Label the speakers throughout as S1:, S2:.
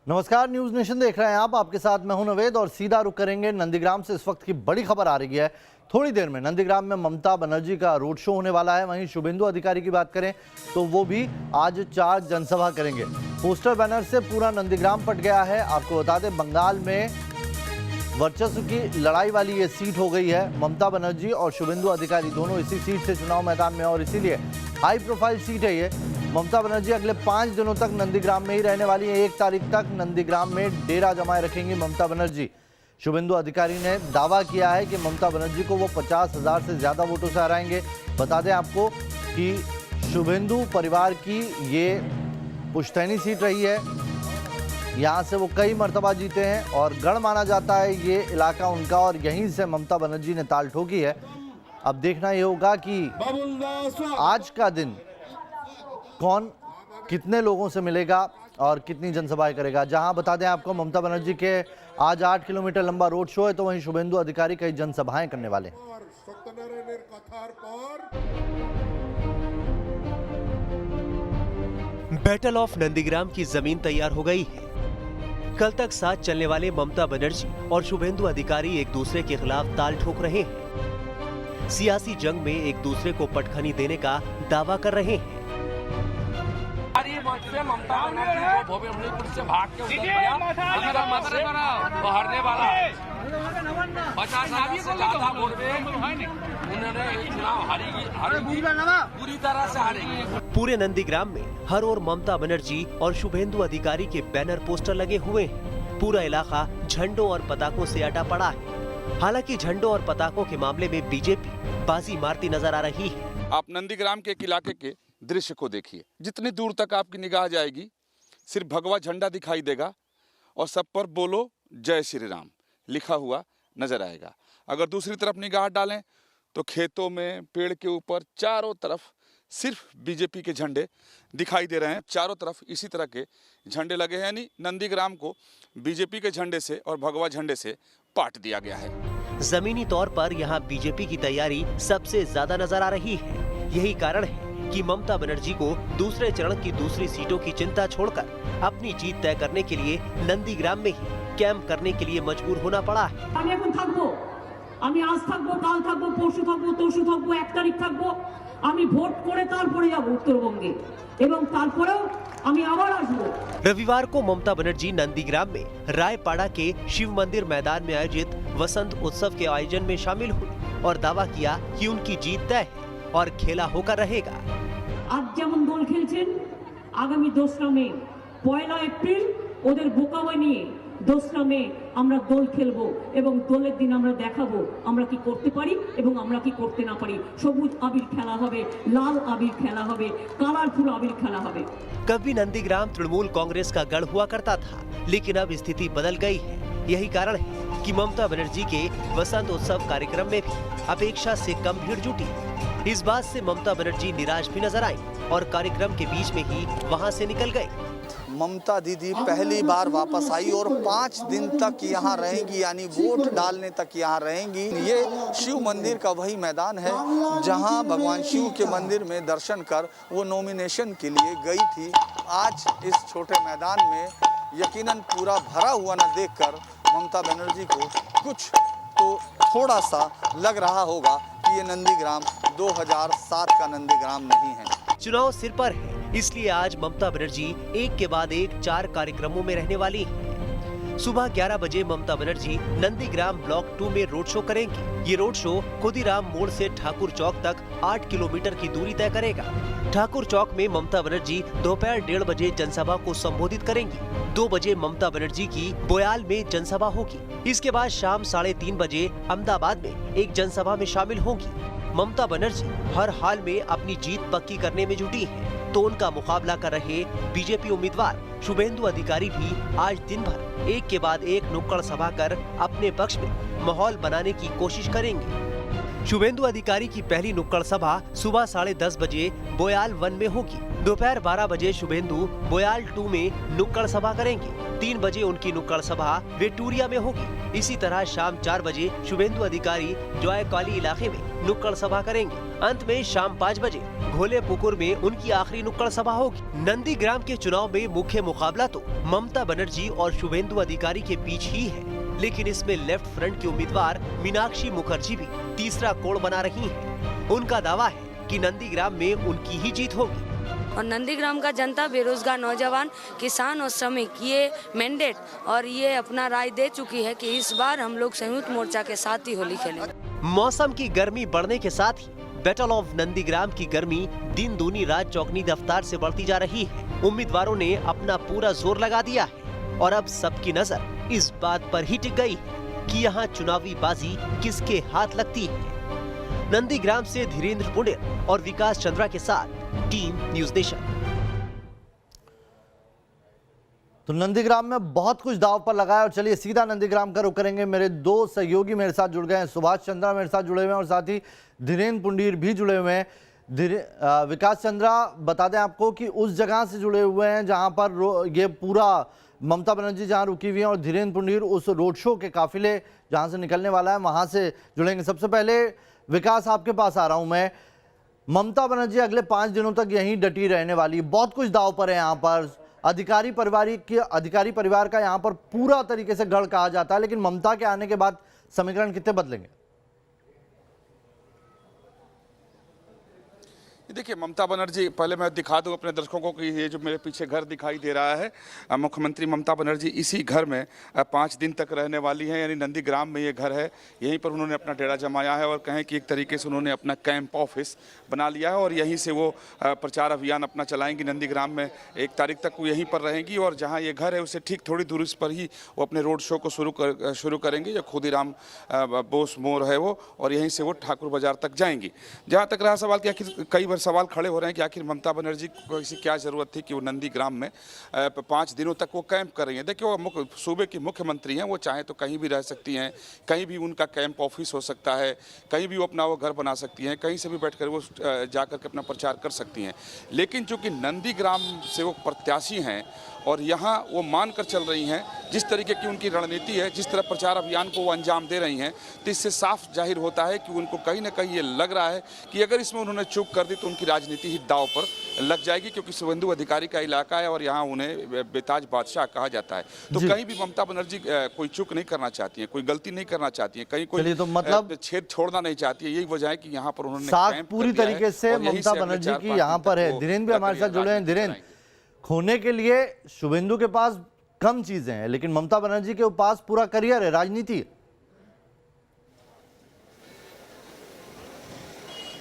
S1: नमस्कार, news nation देख रहे हैं आप। आपके साथ मैं हूं नवेद और सीधा रुख करेंगे नंदीग्राम से। इस वक्त की बड़ी खबर आ रही है। थोड़ी देर में नंदीग्राम में ममता बनर्जी का रोड शो होने वाला है। वहीं शुभेंदु अधिकारी की बात करें तो वो भी आज 4 जनसभा करेंगे। पोस्टर बैनर से पूरा नंदीग्राम पट गया है। आपको बता दें, बंगाल में वर्चस्व की लड़ाई वाली ये सीट हो गई है। ममता बनर्जी और शुभेंदु अधिकारी दोनों इसी सीट से चुनाव मैदान में, और इसीलिए हाई प्रोफाइल सीट है ये। ममता बनर्जी अगले 5 दिनों तक नंदीग्राम में ही रहने वाली है। 1 तारीख तक नंदीग्राम में डेरा जमाए रखेंगी ममता बनर्जी। शुभेंदु अधिकारी ने दावा किया है कि ममता बनर्जी को वो 50,000 से ज़्यादा वोटों से हराएंगे। बता दें आपको कि शुभेंदु परिवार की ये पुश्तैनी सीट रही है। यहाँ से वो कई मर्तबा जीते हैं और गढ़ माना जाता है ये इलाका उनका, और यहीं से ममता बनर्जी ने ताल ठोकी है। अब देखना ये होगा कि आज का दिन कौन कितने लोगों से मिलेगा और कितनी जनसभाएं करेगा। जहां बता दें आपको, ममता बनर्जी के आज 8 किलोमीटर लंबा रोड शो है, तो वहीं शुभेंदु अधिकारी कई जनसभाएं करने वाले हैं।
S2: बैटल ऑफ नंदीग्राम की जमीन तैयार हो गई है। कल तक साथ चलने वाले ममता बनर्जी और शुभेंदु अधिकारी एक दूसरे के खिलाफ ताल ठोक रहे हैं। सियासी जंग में एक दूसरे को पटखनी देने का दावा कर रहे हैं।
S3: ममता बनर्जी को भोवेमुनीपुर से भाग के उधर गया, वो हारने वाला है। 50,000 से ज्यादा वोट में उन्होंने चुनाव हारेगी, पूरी तरह से हारेगी।
S2: पूरे नंदीग्राम में हर ओर ममता बनर्जी और शुभेंदु अधिकारी के बैनर पोस्टर लगे हुए हैं। पूरा इलाका झंडों और पताकों से अटा पड़ा है। हालांकि झंडों और पताकों के मामले में बीजेपी बाजी मारती नजर आ रही है।
S4: आप नंदीग्राम के एक इलाके के दृश्य को देखिए। जितनी दूर तक आपकी निगाह जाएगी सिर्फ भगवा झंडा दिखाई देगा और सब पर बोलो जय श्री राम लिखा हुआ नजर आएगा। अगर दूसरी तरफ निगाह डालें तो खेतों में, पेड़ के ऊपर चारों तरफ सिर्फ बीजेपी के झंडे दिखाई दे रहे हैं। चारों तरफ इसी तरह के झंडे लगे हैं, यानी नंदीग्राम को बीजेपी के झंडे से और भगवा झंडे से पाट दिया गया है।
S2: जमीनी तौर पर यहाँ बीजेपी की तैयारी सबसे ज्यादा नजर आ रही है। यही कारण है कि ममता बनर्जी को दूसरे चरण की दूसरी सीटों की चिंता छोड़कर अपनी जीत तय करने के लिए नंदीग्राम में ही कैंप करने के लिए मजबूर होना पड़ा है।
S5: আমি আজ থাকবো, কাল থাকবো, পরশু থাকবো, তরশু থাকবো, 1 তারিখ থাকবো। আমি ভোট করে তারপরে যাব উত্তরবঙ্গে এবং তারপরেও আমি আবার আসবো।
S2: रविवार को ममता बनर्जी नंदीग्राम में रायपाड़ा के शिव मंदिर मैदान में आयोजित वसंत उत्सव के आयोजन में शामिल हुई और दावा किया कि उनकी जीत तय है और खेला होकर रहेगा।
S5: আজ যেমন দোল খেলছেন, আগামী 2রা মে 1 এপ্রিল ওদের বোকা বানিয়ে 2রা মে আমরা দোল খেলবো এবং দোলের দিন আমরা দেখাবো আমরা কি করতে পারি এবং আমরা কি করতে না পারি। সবুজ আবির খেলা হবে, লাল আবির খেলা হবে, কালারফুল আবির খেলা হবে।
S2: कभी नंदीग्राम तृणमूल कांग्रेस का गढ़ हुआ करता था, लेकिन अब स्थिति बदल गई है। यही कारण है कि ममता बनर्जी के वसंत उत्सव कार्यक्रम में भी अपेक्षा से कम भीड़ जुटी। इस बात से ममता बनर्जी निराश भी नजर आई और कार्यक्रम के बीच में ही वहां से निकल गई।
S6: ममता दीदी पहली बार वापस आई और 5 दिन तक यहाँ रहेंगी, यानी वोट डालने तक यहाँ रहेंगी। ये शिव मंदिर का वही मैदान है जहाँ भगवान शिव के मंदिर में दर्शन कर वो नॉमिनेशन के लिए गई थी। आज इस छोटे मैदान में यकीनन पूरा भरा हुआ न देखकर ममता बनर्जी को कुछ तो थोड़ा सा लग रहा होगा कि ये नंदीग्राम 2007 का नंदीग्राम नहीं है।
S2: चुनाव सिर पर है, इसलिए आज ममता बनर्जी एक के बाद एक 4 कार्यक्रमों में रहने वाली है। सुबह 11 बजे ममता बनर्जी नंदीग्राम ब्लॉक 2 में रोड शो करेंगे। ये रोड शो खुदीराम मोड़ से ठाकुर चौक तक 8 किलोमीटर की दूरी तय करेगा। ठाकुर चौक में ममता बनर्जी दोपहर 1:30 बजे जनसभा को संबोधित करेंगी। 2 बजे ममता बनर्जी की बोयाल में जनसभा होगी। इसके बाद शाम 3:30 बजे अहमदाबाद में एक जनसभा में शामिल होंगी। ममता बनर्जी हर हाल में अपनी जीत पक्की करने में जुटी है, तो उनका मुकाबला कर रहे बीजेपी उम्मीदवार शुभेंदु अधिकारी भी आज दिन भर एक के बाद एक नुक्कड़ सभा कर अपने पक्ष में माहौल बनाने की कोशिश करेंगे। शुभेंदु अधिकारी की पहली नुक्कड़ सभा सुबह 10:30 बजे बोयाल 1 में होगी। दोपहर 12 बजे शुभेंदु बोयाल 2 में नुक्कड़ सभा करेंगे। 3 बजे उनकी नुक्कड़ सभा वेटूरिया में होगी। इसी तरह शाम 4 बजे शुभेंदु अधिकारी जॉयकाली इलाके में नुक्कड़ सभा करेंगे। अंत में शाम 5 बजे घोले पुकुर में उनकी आखिरी नुक्कड़ सभा होगी। नंदीग्राम के चुनाव में मुख्य मुकाबला तो ममता बनर्जी और शुभेंदु अधिकारी के बीच ही है, लेकिन इसमें लेफ्ट फ्रंट की उम्मीदवार मीनाक्षी मुखर्जी भी तीसरा कोण बना रही हैं। उनका दावा है कि नंदीग्राम में उनकी ही जीत होगी।
S7: और नंदीग्राम का जनता, बेरोजगार नौजवान, किसान और श्रमिक ये मैंडेट और ये अपना राय दे चुकी है कि इस बार हम लोग संयुक्त मोर्चा के साथ ही होली खेलेंगे।
S2: मौसम की गर्मी बढ़ने के साथ ही बैटल ऑफ नंदीग्राम की गर्मी दिन दूनी रात चौगनी रफ्तार से बढ़ती जा रही है। उम्मीदवारों ने अपना पूरा जोर लगा दिया है और अब सबकी नजर इस बात पर ही टिक गई है कि यहाँ चुनावी बाजी किसके हाथ लगती है। नंदीग्राम से धीरेन्द्र पुंडेर और विकास चंद्रा के साथ टीम न्यूज नेशन।
S1: तो नंदीग्राम में बहुत कुछ दांव पर लगा है और चलिए सीधा नंदीग्राम का रुख करेंगे। मेरे दो सहयोगी मेरे साथ जुड़ गए हैं, सुभाष चंद्रा मेरे साथ जुड़े हुए हैं और साथ ही धीरेन्द्र पुंडीर भी जुड़े हुए हैं। विकास चंद्रा, बता दें आपको कि उस जगह से जुड़े हुए हैं जहां पर ये पूरा ममता बनर्जी जहां रुकी हुई है और धीरेन्द्र पुंडीर उस रोड शो के काफिले जहां से निकलने वाला है वहां से जुड़ेंगे। सबसे पहले विकास, आपके पास आ रहा हूं मैं। ममता बनर्जी अगले 5 दिनों तक यहीं डटी रहने वाली, बहुत कुछ दांव पर है यहाँ पर। अधिकारी परिवार का यहाँ पर पूरा तरीके से गढ़ कहा जाता है, लेकिन ममता के आने के बाद समीकरण कितने बदलेंगे?
S4: देखिए, ममता बनर्जी, पहले मैं दिखा दूं अपने दर्शकों को कि ये जो मेरे पीछे घर दिखाई दे रहा है, मुख्यमंत्री ममता बनर्जी इसी घर में 5 दिन तक रहने वाली हैं। यानी नंदीग्राम में ये घर है, यहीं पर उन्होंने अपना डेरा जमाया है और कहें कि एक तरीके से उन्होंने अपना कैंप ऑफिस बना लिया है और यहीं से वो प्रचार अभियान अपना चलाएंगी। नंदीग्राम में 1 तारीख तक वो यहीं पर रहेंगी और जहाँ ये घर है उससे ठीक थोड़ी दूरी पर ही वो अपने रोड शो को शुरू करेंगे। जो खुदीराम बोस मोड़ है वो, और यहीं से वो ठाकुर बाजार तक जाएंगी। जहाँ तक रहा सवाल कि आखिर कई बार सवाल खड़े हो रहे हैं कि आखिर ममता बनर्जी को ऐसी क्या जरूरत थी कि वो नंदीग्राम में 5 दिनों तक वो कैंप कर रही हैं। देखिए, वो सूबे की मुख्यमंत्री हैं, वो चाहे तो कहीं भी रह सकती हैं, कहीं भी उनका कैंप ऑफिस हो सकता है, कहीं भी वो अपना वो घर बना सकती हैं, कहीं से भी बैठकर वो जाकर के अपना प्रचार कर सकती हैं। लेकिन चूंकि नंदीग्राम से वो प्रत्याशी हैं और यहाँ वो मानकर चल रही हैं, जिस तरीके की उनकी रणनीति है, जिस तरह प्रचार अभियान को वो अंजाम दे रही हैं, तो इससे साफ जाहिर होता है कि उनको कहीं ना कहीं ये लग रहा है कि अगर इसमें उन्होंने चूक कर दी तो उनकी राजनीति ही दांव पर लग जाएगी, क्योंकि शुभेंदु अधिकारी का इलाका है और यहाँ उन्हें बेताज बादशाह कहा जाता है। तो कहीं भी ममता बनर्जी कोई चूक नहीं करना चाहती है, कोई गलती नहीं करना चाहती है, कहीं कोई
S1: तो मतलब
S4: छेद छोड़ना नहीं चाहती है। यही वजह है कि यहाँ पर उन्होंने
S1: साख पूरी तरीके से ममता बनर्जी की यहाँ पर है। धीरेन्द्र भी हमारे साथ जुड़े हैं। धीरेन्द्र, खोने के लिए शुभेंदु के पास कम चीजें हैं, लेकिन ममता बनर्जी के पास पूरा करियर है, राजनीति है।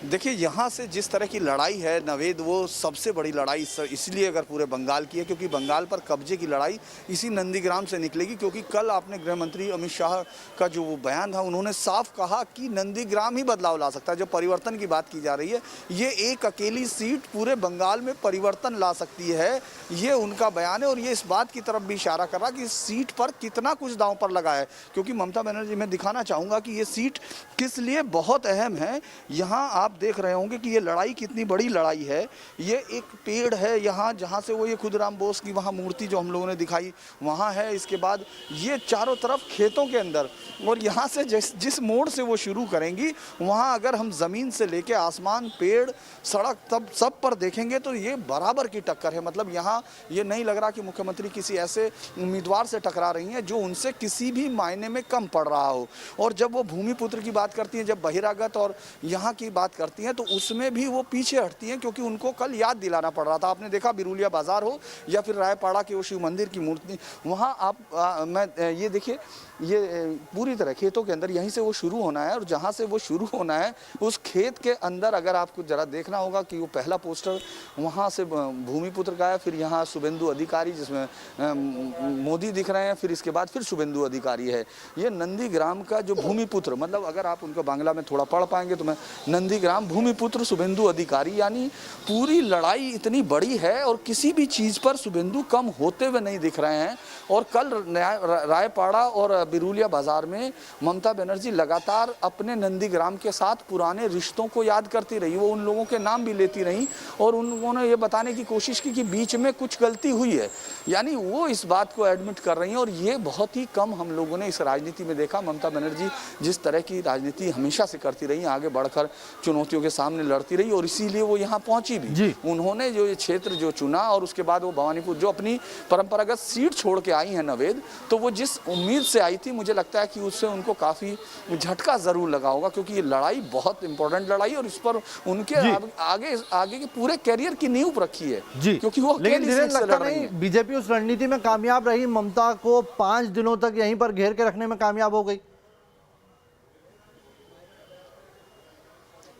S6: देखिए, यहाँ से जिस तरह की लड़ाई है नवेद, वो सबसे बड़ी लड़ाई इसलिए अगर पूरे बंगाल की है क्योंकि बंगाल पर कब्जे की लड़ाई इसी नंदीग्राम से निकलेगी। क्योंकि कल आपने गृह मंत्री अमित शाह का जो वो बयान था, उन्होंने साफ कहा कि नंदीग्राम ही बदलाव ला सकता है। जो परिवर्तन की बात की जा रही है, ये एक अकेली सीट पूरे बंगाल में परिवर्तन ला सकती है, ये उनका बयान है। और ये इस बात की तरफ भी इशारा कर रहा कि इस सीट पर कितना कुछ दांव पर लगा है। क्योंकि ममता बनर्जी, मैं दिखाना चाहूँगा कि ये सीट किस लिए बहुत अहम है। यहाँ आप देख रहे होंगे कि ये लड़ाई कितनी बड़ी लड़ाई है। ये एक पेड़ है यहाँ, जहाँ से वो ये खुदीराम बोस की वहाँ मूर्ति जो हम लोगों ने दिखाई वहाँ है। इसके बाद ये चारों तरफ खेतों के अंदर, और यहाँ से जिस मोड़ से वो शुरू करेंगी, वहाँ अगर हम ज़मीन से लेके आसमान, पेड़, सड़क, तब सब पर देखेंगे तो ये बराबर की टक्कर है। मतलब यहाँ ये नहीं लग रहा कि मुख्यमंत्री किसी ऐसे उम्मीदवार से टकरा रही हैं जो उनसे किसी भी मायने में कम पड़ रहा हो। और जब वो भूमिपुत्र की बात करती हैं, जब बहिरागत और यहाँ की बात करती हैं, तो उसमें भी वो पीछे हटती हैं, क्योंकि उनको कल याद दिलाना पड़ रहा था। आपने देखा बिरुलिया बाजार हो या फिर रायपाड़ा के वो शिव मंदिर की मूर्ति, वहाँ आप ये देखिए, ये पूरी तरह खेतों के अंदर यहीं से वो शुरू होना है। और जहाँ से वो शुरू होना है उस खेत के अंदर अगर आपको जरा देखना होगा कि वो पहला पोस्टर वहाँ से भूमिपुत्र का है, फिर यहाँ शुभेंदु अधिकारी जिसमें मोदी दिख रहे हैं, फिर इसके बाद फिर शुभेंदु अधिकारी है। ये नंदीग्राम का जो भूमिपुत्र, मतलब अगर आप उनको बांग्ला में थोड़ा पढ़ पाएंगे तो मैं नंदीग्राम नंदीग्राम भूमिपुत्र शुभेंदु अधिकारी, यानी पूरी लड़ाई इतनी बड़ी है और किसी भी चीज़ पर शुभेंदु कम होते हुए नहीं दिख रहे हैं। और कल रायपाड़ा और बिरुलिया बाजार में ममता बनर्जी लगातार अपने नंदीग्राम के साथ पुराने रिश्तों को याद करती रही। वो उन लोगों के नाम भी लेती रही और उन लोगों ने ये बताने की कोशिश की कि बीच में कुछ गलती हुई है, यानी वो इस बात को एडमिट कर रही हैं। और ये बहुत ही कम हम लोगों ने इस राजनीति में देखा। ममता बनर्जी जिस तरह की राजनीति हमेशा से करती रही, आगे बढ़कर चुनौतियों के सामने लड़ती रही और इसीलिए वो यहाँ पहुंची भी। उन्होंने जो ये क्षेत्र जो चुना और उसके बाद वो भवानीपुर जो अपनी परंपरागत सीट छोड़ के आई है नवेद, तो वो जिस उम्मीद से आई थी मुझे लगता है कि उससे उनको काफी झटका जरूर लगा होगा, क्योंकि ये लड़ाई बहुत इंपॉर्टेंट लड़ाई और इस पर उनके आगे के पूरे कैरियर की नींव रखी है जी। क्योंकि वो
S1: लेकिन लगता नहीं बीजेपी उस रणनीति में कामयाब रही, ममता को 5 दिनों तक यहीं पर घेर के रखने में कामयाब हो गई।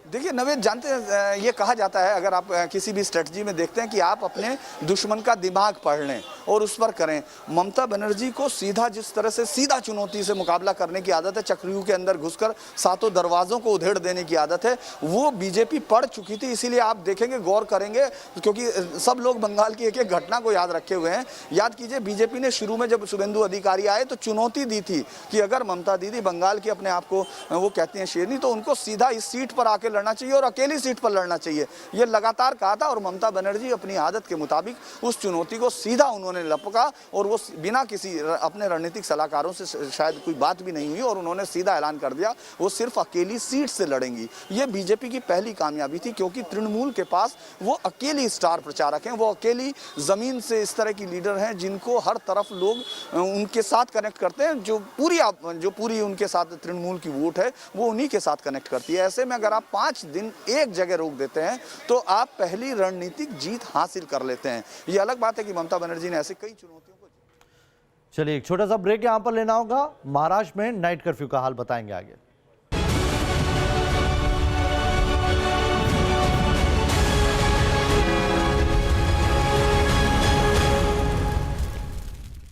S6: देखिए नवेद, जानते हैं ये कहा जाता है, अगर आप किसी भी स्ट्रेटजी में देखते हैं कि आप अपने दुश्मन का दिमाग पढ़ लें और उस पर करें। ममता बनर्जी को सीधा जिस तरह से सीधा चुनौती से मुकाबला करने की आदत है, चक्रव्यूह के अंदर घुसकर सातों दरवाजों को उधेड़ देने की आदत है, वो बीजेपी पढ़ चुकी थी। इसीलिए आप देखेंगे, गौर करेंगे, क्योंकि सब लोग बंगाल की एक एक घटना को याद रखे हुए हैं। याद कीजिए, बीजेपी ने शुरू में जब शुभेंदु अधिकारी आए तो चुनौती दी थी कि अगर ममता दीदी बंगाल की अपने आप को वो कहती हैं शेरनी, तो उनको सीधा इस सीट पर आके लड़ना चाहिए और अकेली सीट पर लड़ना चाहिए, ये लगातार कहा था। और ममता बनर्जी अपनी आदत के मुताबिक उस चुनौती को सीधा उन्होंने लपका और वो बिना किसी अपने रणनीतिक सलाहकारों से शायद कोई बात भी नहीं हुई और उन्होंने सीधा ऐलान कर दिया वो सिर्फ अकेली सीट से लड़ेंगी। ये बीजेपी की पहली कामयाबी थी, क्योंकि तृणमूल के पास वो अकेली स्टार प्रचारक हैं, वो अकेली जमीन से इस तरह की लीडर हैं जिनको हर तरफ लोग उनके साथ कनेक्ट करते हैं। जो पूरी उनके साथ तृणमूल की वोट है वो उन्हीं के साथ कनेक्ट करती है। ऐसे में अगर आप 5 दिन एक जगह रोक देते हैं तो आप पहली रणनीतिक जीत हासिल कर लेते हैं। ये अलग बात है कि ममता बनर्जी ने ऐसे कई चुनौतियों को।
S1: चलिए एक छोटा सा ब्रेक यहां पर लेना होगा। महाराष्ट्र में नाइट कर्फ्यू का हाल बताएंगे आगे।